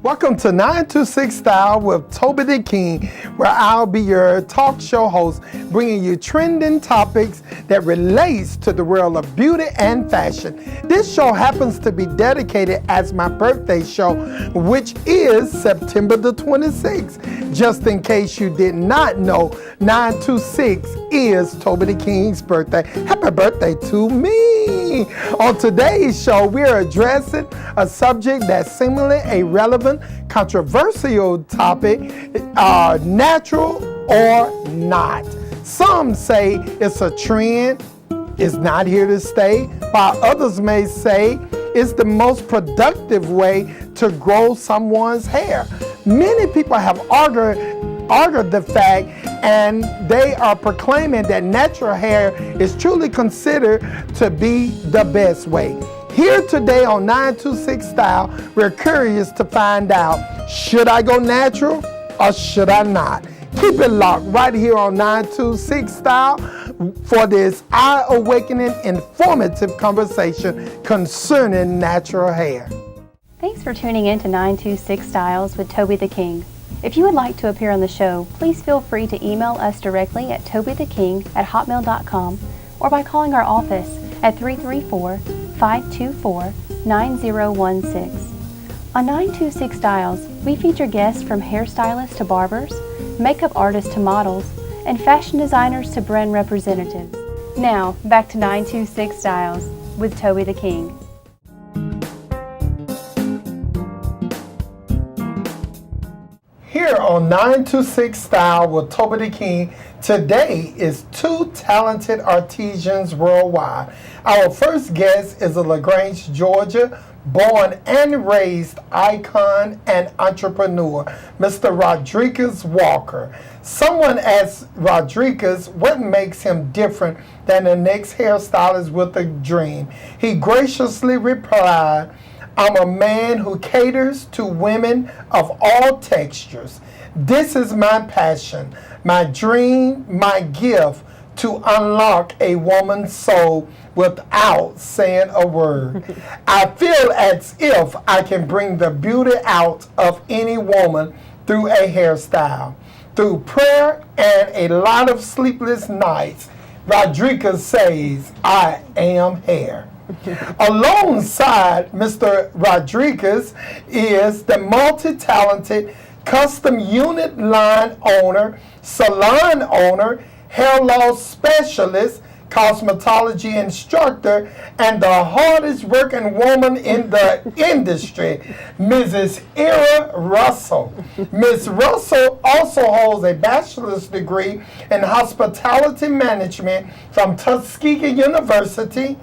Welcome to 926 Style with Toby the King, where I'll be your talk show host, bringing you trending topics that relates to the world of beauty and fashion. This show happens to be dedicated as my birthday show, which is September the 26th. Just in case you did not know, 926 is Toby the King's birthday. Happy birthday to me! On today's show, we're addressing a subject that's seemingly a relevant, controversial topic, natural or not. Some say it's a trend, it's not here to stay, while others may say it's the most productive way to grow someone's hair. Many people have argued the fact, and they are proclaiming that natural hair is truly considered to be the best way. Here today on 926 Style, we're curious to find out, should I go natural or should I not? Keep it locked right here on 926 Style for this eye-awakening, informative conversation concerning natural hair. Thanks for tuning in to 926 Styles with Toby the King. If you would like to appear on the show, please feel free to email us directly at tobytheking@hotmail.com or by calling our office at 334-524-9016. On 926 Styles, we feature guests from hairstylists to barbers, makeup artists to models, and fashion designers to brand representatives. Now, back to 926 Styles with Toby the King. Here on 926 Style with Toby the King, today is two talented artisans worldwide. Our first guest is a LaGrange, Georgia, born and raised icon and entrepreneur, Mr. Rodriguez Walker. Someone asked Rodriguez what makes him different than the next hairstylist with a dream. He graciously replied, "I'm a man who caters to women of all textures. This is my passion, my dream, my gift, to unlock a woman's soul without saying a word. I feel as if I can bring the beauty out of any woman through a hairstyle. Through prayer and a lot of sleepless nights," Rodriguez says, "I am hair." Alongside Mr. Rodriguez is the multi-talented custom unit line owner, salon owner, hair loss specialist, cosmetology instructor, and the hardest working woman in the industry, Mrs. Ira Russell. Ms. Russell also holds a bachelor's degree in hospitality management from Tuskegee University.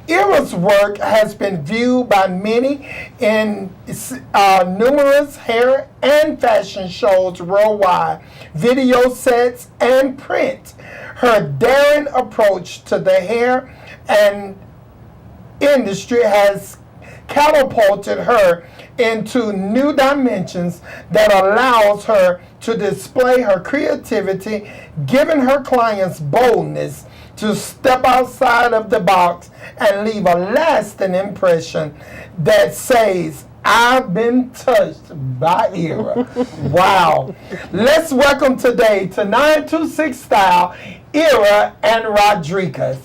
Ira's work has been viewed by many in numerous hair and fashion shows worldwide, video sets, and print. Her daring approach to the hair and industry has catapulted her into new dimensions that allows her to display her creativity, giving her clients boldness to step outside of the box and leave a lasting impression that says, "I've been touched by Ira." Wow. Let's welcome today to 926 Style, Ira and Rodriguez.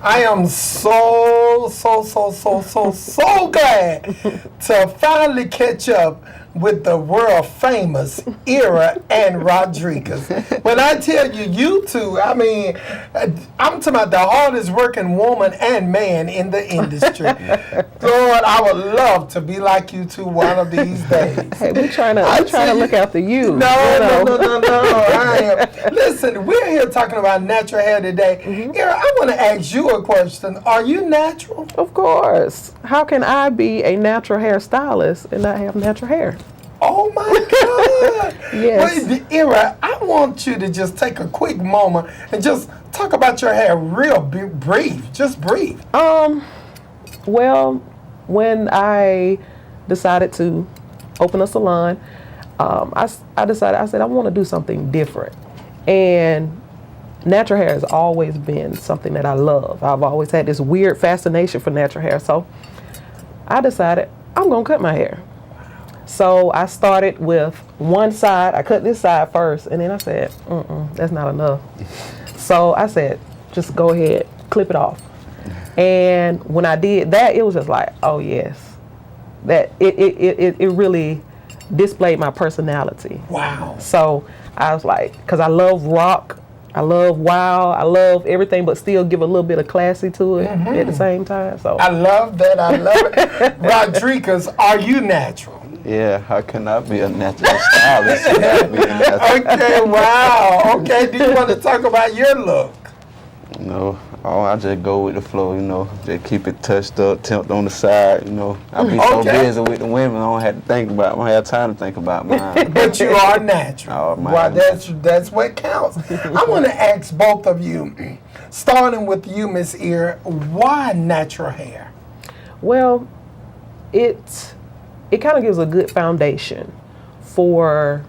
I am so glad to finally catch up with the world famous Ira and Rodriguez. When I tell you, you two, I mean, I'm talking about the hardest working woman and man in the industry. Lord, I would love to be like you two one of these days. Hey, we're trying to look after you. No. I am. Listen, we're here talking about natural hair today. Ira, I want to ask you a question. Are you natural? Of course. How can I be a natural hairstylist and not have natural hair? Oh my God! Yes. Well, Ira, I want you to just take a quick moment and just talk about your hair real brief. Just brief. Well, when I decided to open a salon, I said I want to do something different. And natural hair has always been something that I love. I've always had this weird fascination for natural hair. So I decided I'm going to cut my hair. So I started with one side. I cut this side first, and then I said, that's not enough. So I said, just go ahead, clip it off. And when I did that, it was just like, oh yes, that it really displayed my personality. Wow. So I was like, because I love rock, I love wow, I love everything, but still give a little bit of classy to it at the same time. So I love that. I love it. Rodriguez, are you natural? Yeah, how can I be a natural stylist? Okay, wow. Okay, do you want to talk about your look? You know, I just go with the flow, you know, just keep it touched up, tilt on the side, you know. I be so busy with the women, I don't have to think about, I don't have time to think about mine. But you are natural. Oh, mine. Well, that's what counts. I want to ask both of you, starting with you, Miss Ear, why natural hair? well, it kind of gives a good foundation for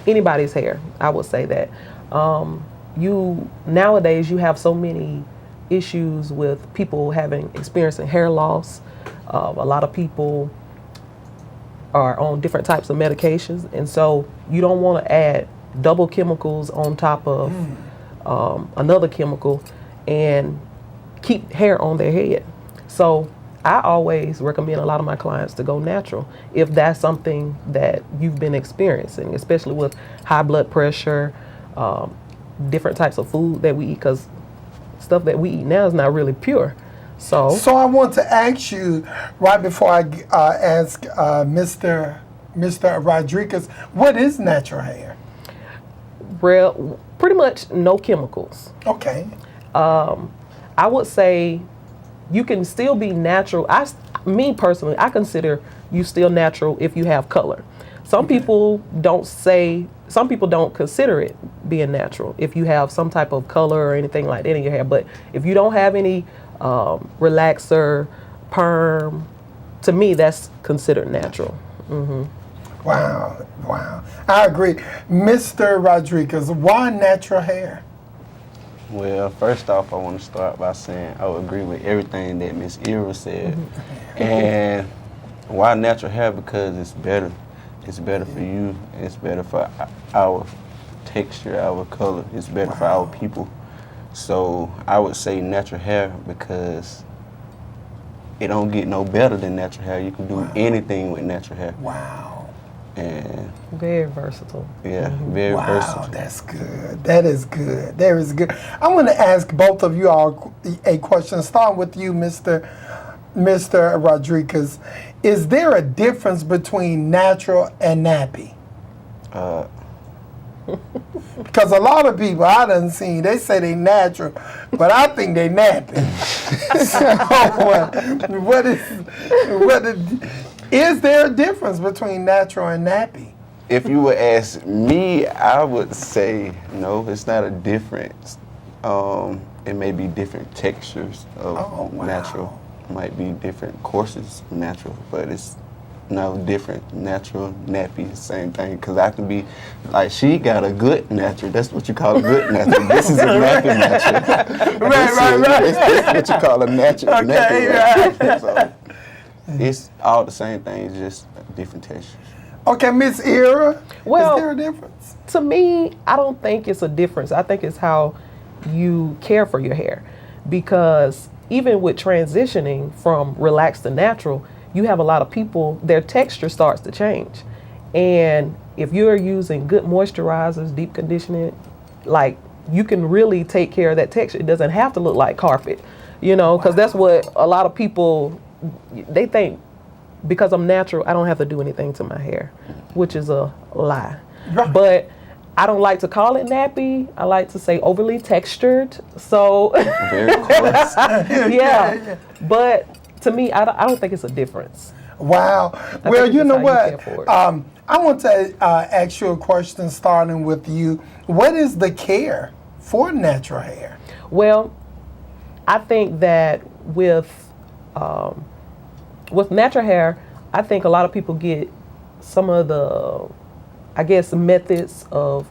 anybody's hair. I would say that. Nowadays you have so many issues with people experiencing hair loss. A lot of people are on different types of medications, and so you don't want to add double chemicals on top of another chemical and keep hair on their head. So I always recommend a lot of my clients to go natural if that's something that you've been experiencing, especially with high blood pressure, different types of food that we eat, because stuff that we eat now is not really pure. So I want to ask you, right before I ask Mr. Rodriguez, what is natural hair? pretty much no chemicals. Okay. I would say you can still be natural. Me personally, I consider you still natural if you have color. Some people don't consider it being natural if you have some type of color or anything like that in your hair. But if you don't have any relaxer, perm, to me that's considered natural. Wow. I agree. Mr. Rodriguez, why natural hair? Well, first off, I want to start by saying I would agree with everything that Miss Ira said. And why natural hair? Because it's better. It's better for you. It's better for our texture, our color. It's better for our people. So I would say natural hair because it don't get no better than natural hair. You can do anything with natural hair. Wow. And Very versatile. yeah, very versatile. That's good. That is good. That is good. I want to ask both of you all a question, starting with you, Mr. Rodriguez. Is there a difference between natural and nappy? Because a lot of people I done seen, they say they natural, but I think they nappy. Is there a difference between natural and nappy? If you would ask me, I would say no, it's not a difference. It may be different textures of natural. Might be different courses of natural, but it's no different. Natural, nappy, same thing. Because I can be, like, she got a good natural. That's what you call a good natural. This is a nappy natural. Right. This is what you call a natural nappy natural. So it's all the same things, just different textures. Okay, Miss Ira, Well, is there a difference? To me, I don't think it's a difference. I think it's how you care for your hair. Because even with transitioning from relaxed to natural, you have a lot of people, their texture starts to change. And if you're using good moisturizers, deep conditioning, like, you can really take care of that texture. It doesn't have to look like carpet, because that's what a lot of people, they think because I'm natural, I don't have to do anything to my hair, which is a lie. Right. But I don't like to call it nappy. I like to say overly textured. So, Very coarse. yeah. But to me, I don't think it's a difference. Wow. I Well, think you it's know how what? care for it. I want to ask you a question, starting with you. What is the care for natural hair? Well, I think that with natural hair, I think a lot of people get some of the, methods of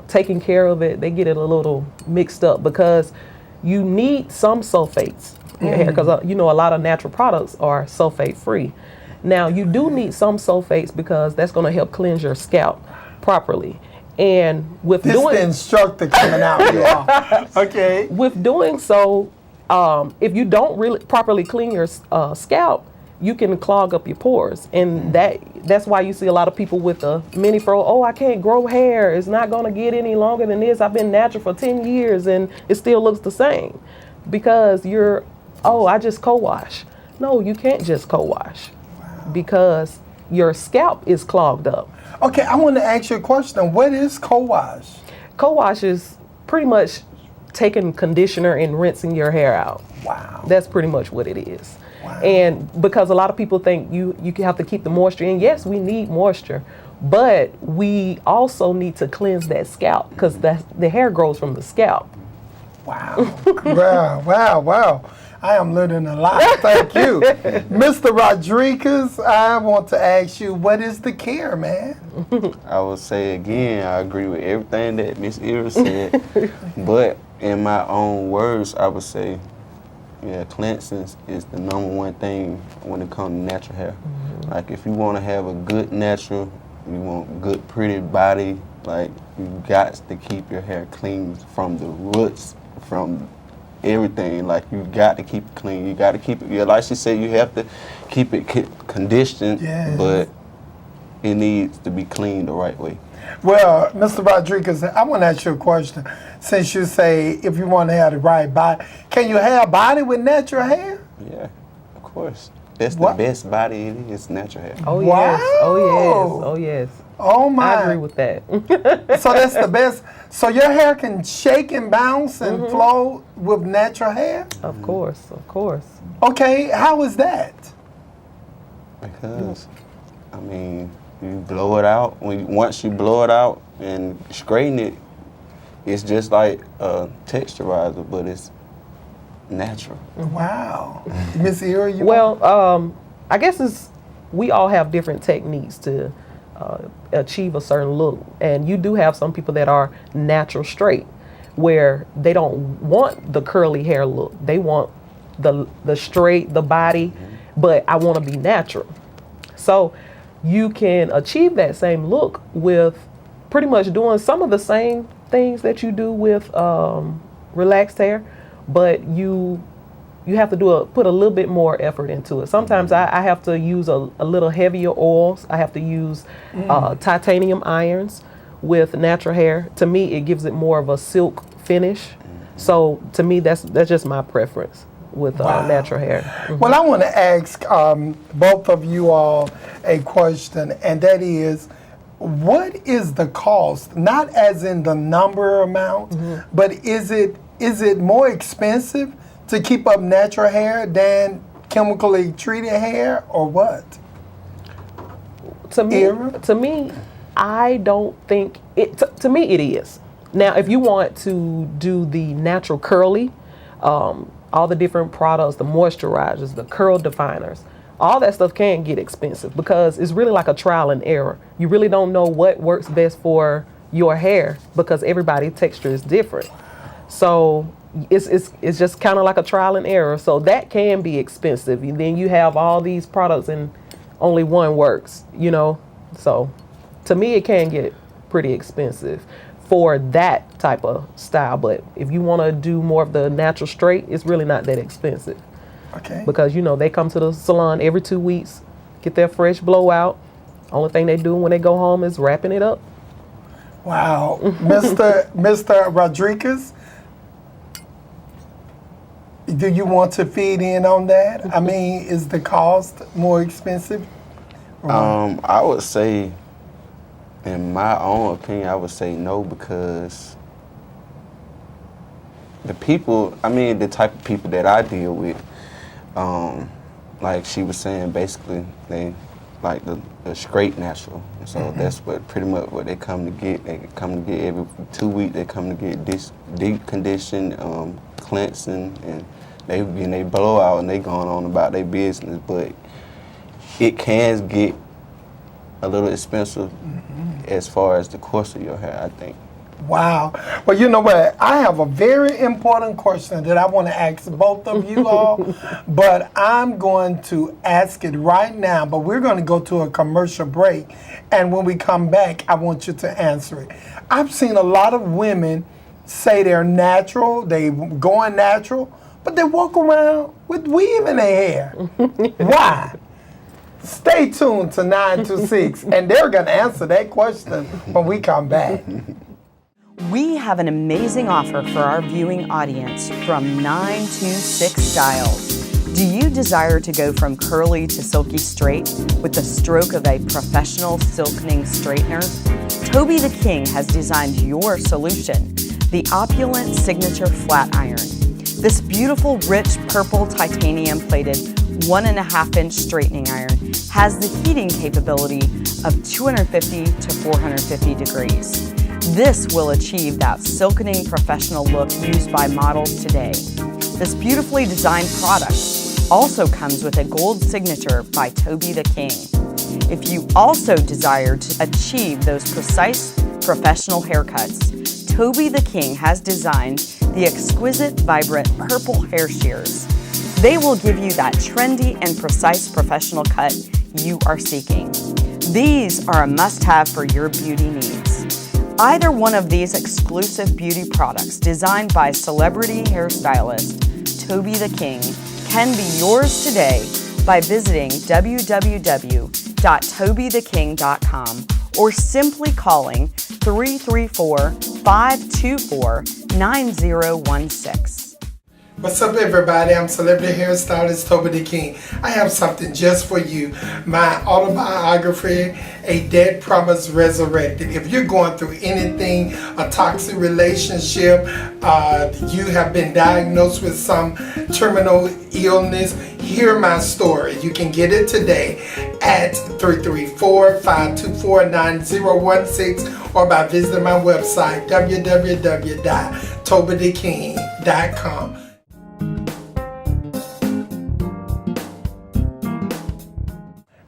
taking care of it. They get it a little mixed up because you need some sulfates in your hair because a lot of natural products are sulfate free, Now, you do need some sulfates because that's going to help cleanse your scalp properly. And with This doing the instructor coming out, y'all. Okay. with doing so, if you don't really properly clean your scalp, you can clog up your pores, and that's why you see a lot of people with a mini fro. Oh, I can't grow hair. It's not going to get any longer than this. I've been natural for 10 years, and it still looks the same because I just co-wash. No, you can't just co-wash because your scalp is clogged up. Okay, I want to ask you a question. What is co-wash? Co-wash is pretty much taking conditioner and rinsing your hair out. Wow. That's pretty much what it is. Wow. And because a lot of people think you have to keep the moisture in. Yes, we need moisture, but we also need to cleanse that scalp because the hair grows from the scalp. Wow. Wow. I am learning a lot. Thank you. Mr. Rodriguez, I want to ask you, what is the care, man? I would say again, I agree with everything that Miss Ira said, but in my own words, I would say, yeah, cleansing is the #1 thing when it comes to natural hair. Like if you want to have a good natural, you want good pretty body, like you got to keep your hair clean from the roots, from everything. Like you got to keep it clean. You got to keep it. Yeah, like she said, you have to keep it conditioned, Yes. but it needs to be cleaned the right way. Well, Mr. Rodriguez, I want to ask you a question. Since you say if you want to have the right body, can you have body with natural hair? Yeah, of course. That's What? the best body it is, natural hair. Oh Wow. yes, oh yes, oh yes. Oh my. I agree with that. So that's the best. So your hair can shake and bounce and flow with natural hair? Of course. Okay, how is that? Because, I mean, you blow it out. Once you blow it out and straighten it, it's just like a texturizer, but it's natural. Wow. Miss Ira, you Well, I guess we all have different techniques to achieve a certain look, and you do have some people that are natural straight, where they don't want the curly hair look. They want the straight, the body, but I want to be natural. So you can achieve that same look with pretty much doing some of the same things that you do with relaxed hair, but you have to put a little bit more effort into it. Sometimes I have to use a little heavier oils. I have to use titanium irons with natural hair. To me, it gives it more of a silk finish. So to me, that's just my preference with natural hair. Well, I want to ask both of you all a question, and that is, what is the cost? Not as in the number amount, but is it more expensive to keep up natural hair than chemically treated hair, or what? To me, Ira? I don't think it. To me, it is. Now, if you want to do the natural curly, all the different products, the moisturizers, the curl definers, all that stuff can get expensive because it's really like a trial and error. You really don't know what works best for your hair because everybody's texture is different. So it's just kind of like a trial and error. So that can be expensive. And then you have all these products and only one works, So to me, it can get pretty expensive for that type of style. But if you want to do more of the natural straight, it's really not that expensive. Okay. Because, they come to the salon every 2 weeks, get their fresh blowout. Only thing they do when they go home is wrapping it up. Wow. Mr. Rodriguez, do you want to feed in on that? I mean, is the cost more expensive? I would say, in my own opinion, I would say no, because the type of people that I deal with, like she was saying, basically they like the straight natural. So that's pretty much what they come to get. They come to get every 2 weeks. They come to get this deep condition, cleansing, and they blow out and they going on about their business. But it can get a little expensive as far as the course of your hair, I think. Wow. Well, you know what? I have a very important question that I want to ask both of you all, but I'm going to ask it right now. But we're going to go to a commercial break, and when we come back, I want you to answer it. I've seen a lot of women say they're natural, they going natural, but they walk around with weave in their hair. Why? Stay tuned to 926, and they're going to answer that question when we come back. We have an amazing offer for our viewing audience from 9TWO6 STYLZ. Do you desire to go from curly to silky straight with the stroke of a professional silkening straightener? Toby the King has designed your solution, the opulent signature flat iron. This beautiful, rich purple titanium plated 1.5-inch straightening iron has the heating capability of 250 to 450 degrees. This will achieve that silkening professional look used by models today. This beautifully designed product also comes with a gold signature by Toby the King. If you also desire to achieve those precise professional haircuts, Toby the King has designed the exquisite, vibrant purple hair shears. They will give you that trendy and precise professional cut you are seeking. These are a must-have for your beauty needs. Either one of these exclusive beauty products designed by celebrity hairstylist Toby the King can be yours today by visiting www.tobytheking.com or simply calling 334-524-9016. What's up, everybody? I'm celebrity hairstylist Toby the King. I have something just for you. My autobiography, A Dead Promise Resurrected. If you're going through anything, a toxic relationship, you have been diagnosed with some terminal illness, hear my story. You can get it today at 334-524-9016 or by visiting my website, www.tobytheking.com.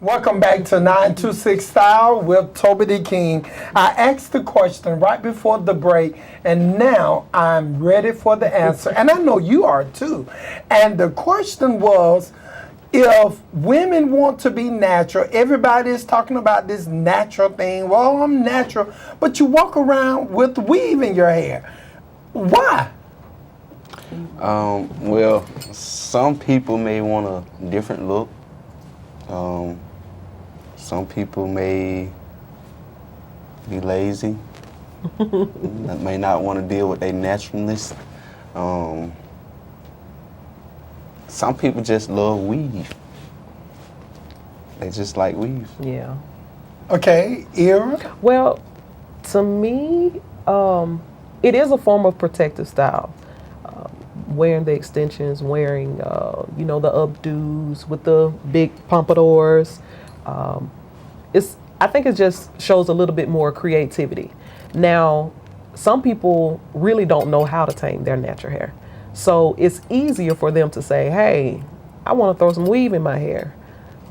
Welcome back to 926 Style with Toby the King. I asked the question right before the break, and now I'm ready for the answer. And I know you are too. And the question was, if women want to be natural, everybody is talking about this natural thing. Well, I'm natural, but you walk around with weave in your hair. Why? Well, some people may want a different look. Some people may be lazy, may not want to deal with their naturalness. Some people just love weave. They just like weave. Yeah. Okay, Ira? Well, to me, it is a form of protective style. Wearing the extensions, wearing, the updos with the big pompadours. I think it just shows a little bit more creativity. Now, some people really don't know how to tame their natural hair. So it's easier for them to say, hey, I want to throw some weave in my hair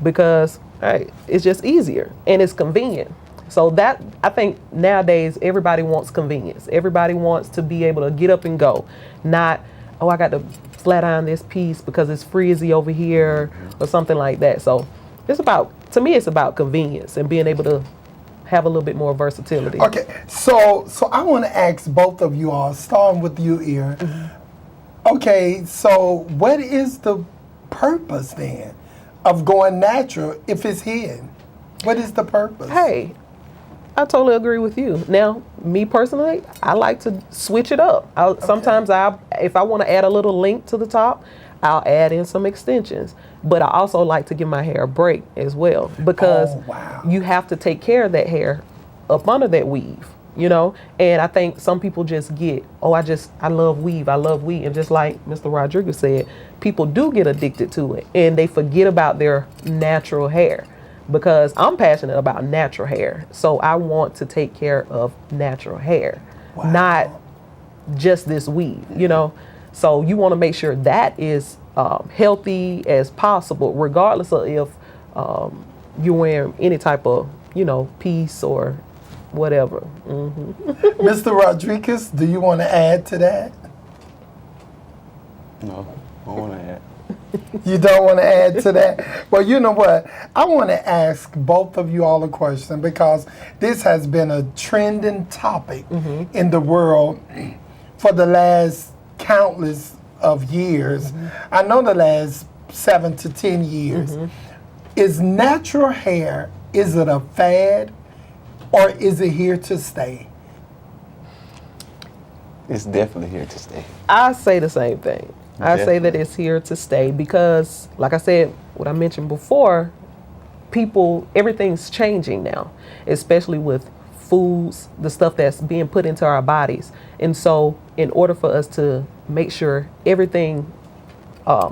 because, hey, it's just easier and it's convenient. So that, I think nowadays, everybody wants convenience. Everybody wants to be able to get up and go, not, oh, I got to flat iron this piece because it's frizzy over here or something like that. So to me, it's about convenience and being able to have a little bit more versatility. Okay, so I want to ask both of you all, starting with you, Ira. Okay, so what is the purpose then of going natural if it's hidden? What is the purpose? Hey, I totally agree with you. Now, me personally, I like to switch it up. Sometimes if I want to add a little length to the top, I'll add in some extensions. But I also like to give my hair a break as well because you have to take care of that hair up under that weave, And I think some people just get, I love weave. And just like Mr. Rodriguez said, people do get addicted to it and they forget about their natural hair because I'm passionate about natural hair. So I want to take care of natural hair, not just this weave, So you want to make sure that is healthy as possible, regardless of if you're wearing any type of, piece or whatever. Mr. Rodriguez, do you want to add to that? No, I want to add. You don't want to add to that? Well, you know what? I want to ask both of you all a question because this has been a trending topic in the world for the last countless of years. I know the last 7 to 10 years. Is natural hair, is it a fad or is it here to stay? It's definitely here to stay. I say the same thing. I say that it's here to stay because, like I said, what I mentioned before, everything's changing now, especially with foods, the stuff that's being put into our bodies. And so in order for us to make sure everything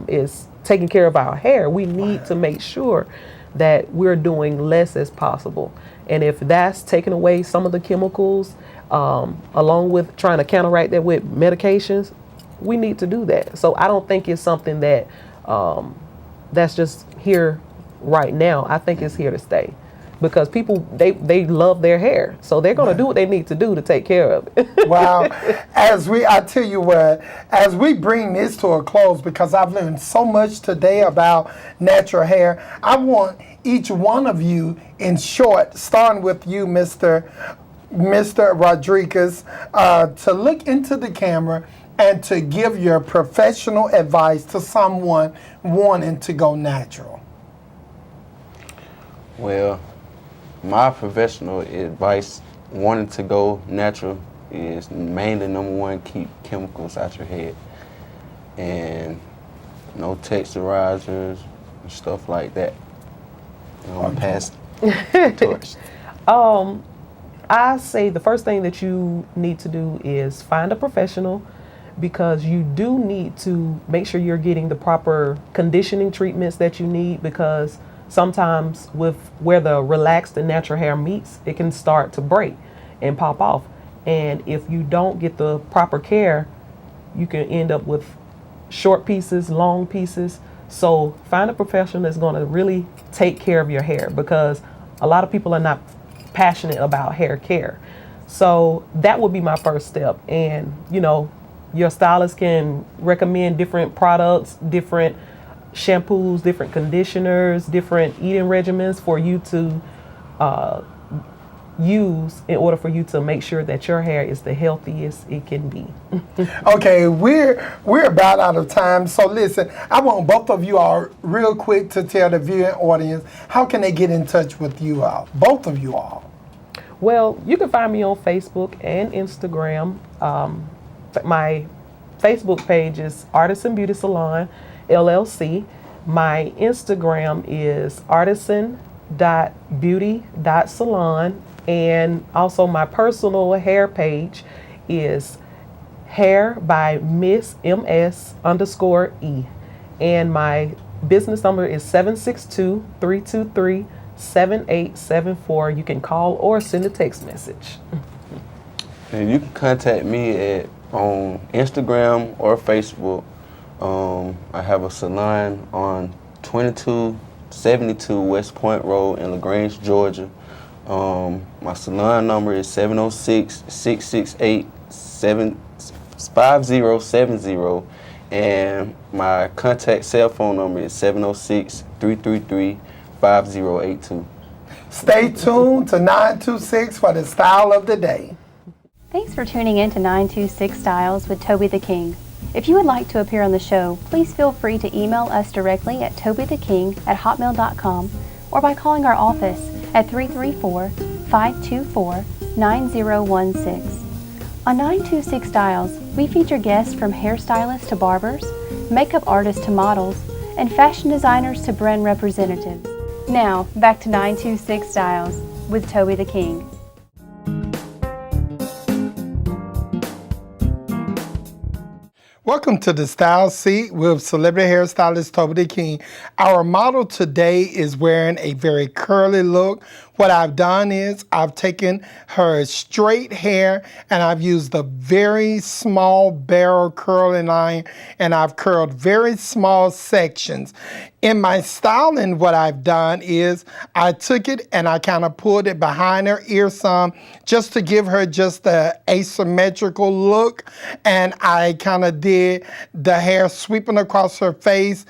is taking care of our hair, we need to make sure that we're doing less as possible. And if that's taking away some of the chemicals, along with trying to counteract that with medications, we need to do that. So I don't think it's something that that's just here right now. I think it's here to stay because people, they love their hair. So they're going to do what they need to do to take care of it. Wow. I tell you what, as we bring this to a close, because I've learned so much today about natural hair, I want each one of you, in short, starting with you, Mr. Rodriguez, to look into the camera and to give your professional advice to someone wanting to go natural. Well, my professional advice wanting to go natural is mainly number one, keep chemicals out your head. And no texturizers and stuff like that. Pass the torch. I say the first thing that you need to do is find a professional, because you do need to make sure you're getting the proper conditioning treatments that you need, because sometimes with where the relaxed and natural hair meets, it can start to break and pop off. And if you don't get the proper care, you can end up with short pieces, long pieces. So find a professional that's going to really take care of your hair, because a lot of people are not passionate about hair care. So that would be my first step. And your stylist can recommend different products, different shampoos, different conditioners, different eating regimens for you to use in order for you to make sure that your hair is the healthiest it can be. Okay, we're about out of time. So listen, I want both of you all real quick to tell the viewing audience, how can they get in touch with you all, both of you all? Well, you can find me on Facebook and Instagram. My Facebook page is Artisan Beauty Salon, LLC. My Instagram is artisan.beauty.salon. And also my personal hair page is hair by Miss MS_E. And my business number is 762-323-7874. You can call or send a text message. And you can contact me on Instagram or Facebook. I have a salon on 2272 West Point Road in LaGrange, Georgia. My salon number is 706-668-5070, and my contact cell phone number is 706-333-5082. Stay tuned to 926 for the style of the day. Thanks for tuning in to 926 Styles with Toby the King. If you would like to appear on the show, please feel free to email us directly at tobytheking@hotmail.com or by calling our office at 334-524-9016. On 926 Styles, we feature guests from hairstylists to barbers, makeup artists to models, and fashion designers to brand representatives. Now, back to 926 Styles with Toby the King. Welcome to the Style Seat with celebrity hairstylist Toby the King. Our model today is wearing a very curly look what I've done is I've taken her straight hair and I've used a very small barrel curling iron and I've curled very small sections. In my styling, what I've done is I took it and I kind of pulled it behind her ear some just to give her just the asymmetrical look, and I kind of did the hair sweeping across her face,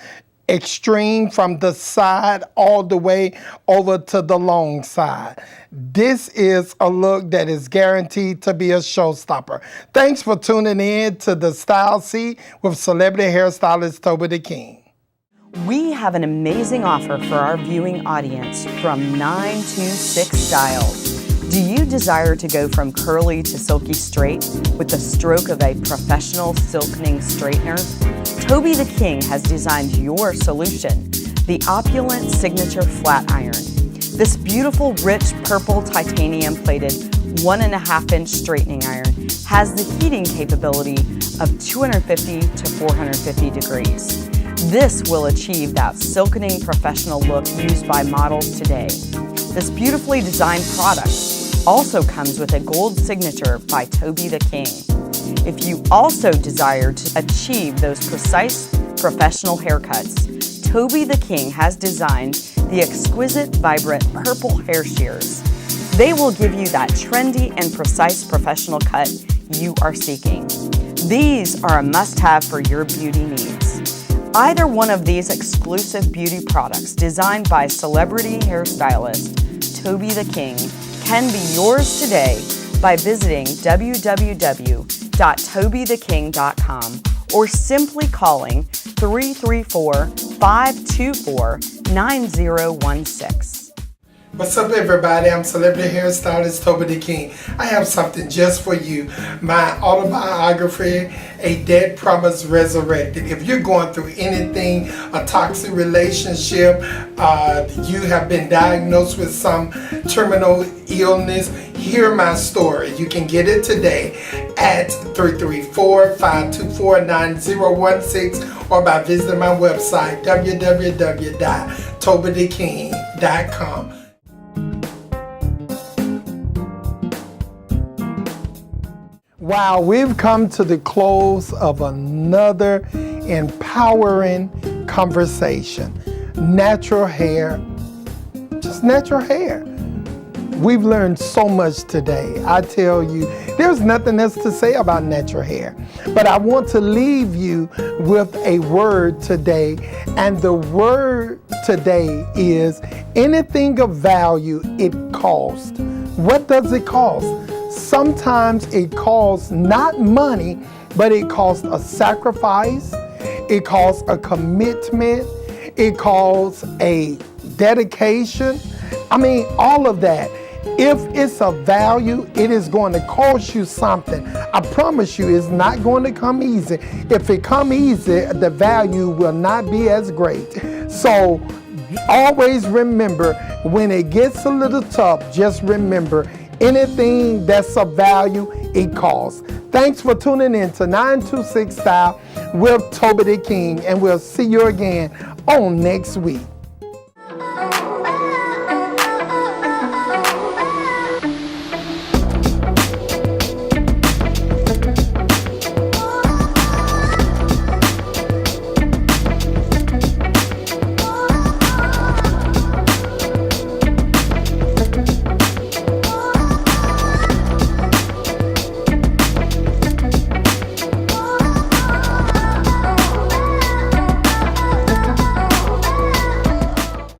extreme from the side all the way over to the long side. This is a look that is guaranteed to be a showstopper. Thanks for tuning in to the STYLZ with celebrity hairstylist Toby the King. We have an amazing offer for our viewing audience from 9TWO6 STYLZ. Do you desire to go from curly to silky straight with the stroke of a professional silkening straightener? Toby the King has designed your solution, the opulent signature flat iron. This beautiful, rich purple titanium plated 1.5-inch straightening iron has the heating capability of 250 to 450 degrees. This will achieve that silkening professional look used by models today. This beautifully designed product also comes with a gold signature by Toby the King. If you also desire to achieve those precise professional haircuts, Toby the King has designed the exquisite, vibrant purple hair shears. They will give you that trendy and precise professional cut you are seeking. These are a must-have for your beauty needs. Either one of these exclusive beauty products designed by celebrity hairstylist Toby the King can be yours today by visiting www.tobytheking.com or simply calling 334-524-9016. What's up, everybody? I'm celebrity hairstylist Toby the King. I have something just for you. My autobiography, A Dead Promise Resurrected. If you're going through anything, a toxic relationship, you have been diagnosed with some terminal illness, hear my story. You can get it today at 334-524-9016 or by visiting my website, www.tobytheking.com. Wow, we've come to the close of another empowering conversation. Natural hair, just natural hair. We've learned so much today. I tell you, there's nothing else to say about natural hair. But I want to leave you with a word today. And the word today is anything of value, it costs. What does it cost? Sometimes it costs not money, but it costs a sacrifice, it costs a commitment, it costs a dedication. I mean, all of that. If it's a value, it is going to cost you something. I promise you, it's not going to come easy. If it come easy, the value will not be as great. So always remember, when it gets a little tough, just remember, anything that's of value, it costs. Thanks for tuning in to 9TWO6 Style with Toby the King, and we'll see you again on next week.